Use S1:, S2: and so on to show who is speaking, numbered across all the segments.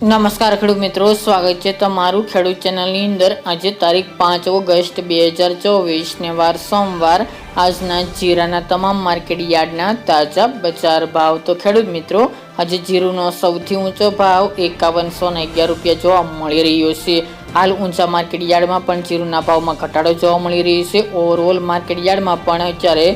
S1: નમસ્કાર ખેડૂત મિત્રો, સ્વાગત છે તમારું ખેડૂત ચેનલની અંદર। આજે તારીખ 5 ઓગસ્ટ 2024 ને વાર સોમવાર। આજના જીરાના તમામ માર્કેટ યાર્ડના તાજા બજાર ભાવ। તો ખેડૂત મિત્રો, આજે જીરુનો સૌથી ઊંચો ભાવ 5111 રૂપિયા જોવા મળી રહ્યો છે। હાલ ઊંચા માર્કેટ યાર્ડમાં પણ જીરુના ભાવમાં ઘટાડો જોવા મળી રહ્યો છે। ઓવરઓલ માર્કેટ યાર્ડમાં પણ અત્યારે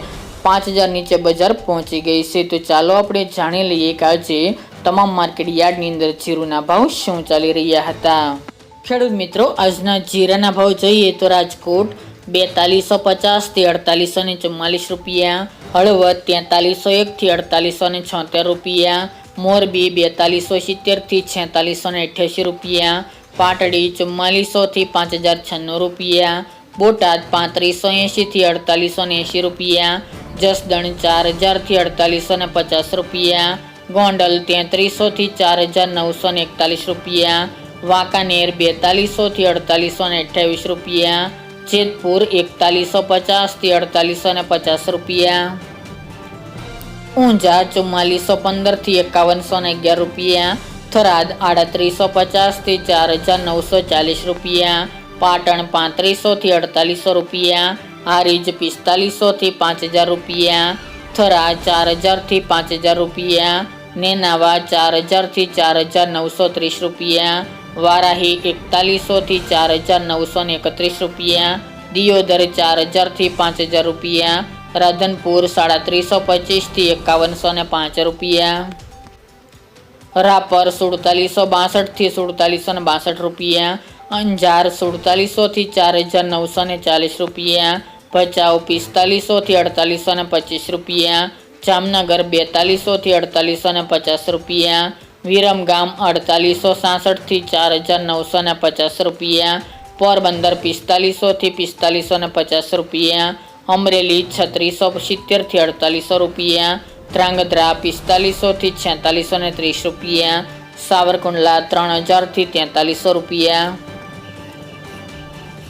S1: 5000 નીચે બજાર પહોંચી ગઈ છે। તો ચાલો આપણે જાણી લઈએ કે આજે તમામ માર્કેટ યાર્ડની અંદર જીરુના ભાવ શું ચાલી રહ્યા હતા। ખેડૂત મિત્રો, આજના જીરાના ભાવ જોઈએ તો રાજકોટ 4250 થી 4844 રૂપિયા, હળવદ 4301 થી 4876 રૂપિયા, મોરબી 4270 થી 4688 રૂપિયા, પાટડી 4400 થી 5096 રૂપિયા, બોટાદ 3580 થી 4880 રૂપિયા, જસદણ 4000 થી 4850 રૂપિયા, ગોંડલ 3300 થી 4941 રૂપિયા, વાંકાનેર 4200 થી 4828 રૂપિયા, જેતપુર 4150 થી 4850 રૂપિયા, ઊંઝા 4415 થી 5111 રૂપિયા, થરાદ 3850 થી 4940 રૂપિયા, પાટણ 3500 થી 4800 રૂપિયા, હારીજ 4500 થી 5000 રૂપિયા, થરા 4000 થી 5000 રૂપિયા, નેનાવા 4000 થી 4930 રૂપિયા, વારાહી 4100 થી 4931 રૂપિયા, દિયોદર 4000 થી 5000 રૂપિયા, રાધનપુર 3725 થી 5105 રૂપિયા, રાપર 4762 થી 4762 રૂપિયા, અંજાર 4700 થી 4940 રૂપિયા, ભચાઉ 4500 થી 4825 રૂપિયા, જામનગર 4200 થી 4850 રૂપિયા, વિરમગામ 4866 થી 4950 રૂપિયા, પોરબંદર 4500 થી 4550 રૂપિયા, અમરેલી 3670 થી 4800 રૂપિયા, ધ્રાંગધ્રા 4500 થી 4630 રૂપિયા, સાવરકુંડલા 3000 થી 4300 રૂપિયા,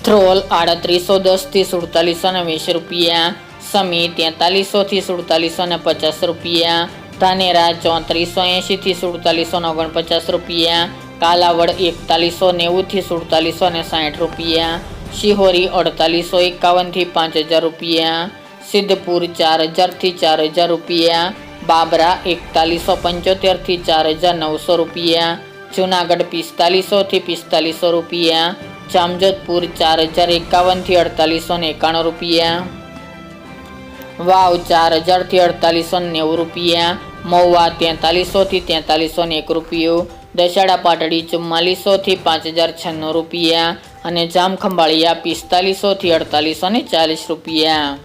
S1: થ્રોલ 3810 થી 4720 રૂપિયા, સમી 4300 થી 4750 રૂપિયા, ધાનેરા 3480 થી 4749 રૂપિયા, કાલાવડ 4190 થી 4760 રૂપિયા, શિહોરી 4851 થી 5000 રૂપિયા, સિદ્ધપુર 4000 થી 4000 રૂપિયા, બાબરા 4175 થી 4900 રૂપિયા, જુનાગઢ 4500 થી 4500 રૂપિયા, જામજોધપુર 4051 થી 4891 રૂપિયા, વાવ 4000 થી 4890 રૂપિયા, મહુવા 4300 થી 4301 રૂપિયો, દશાડા પાટડી 4400 થી 5096 રૂપિયા અને જામખંભાળિયા 4500 થી 4840 રૂપિયા।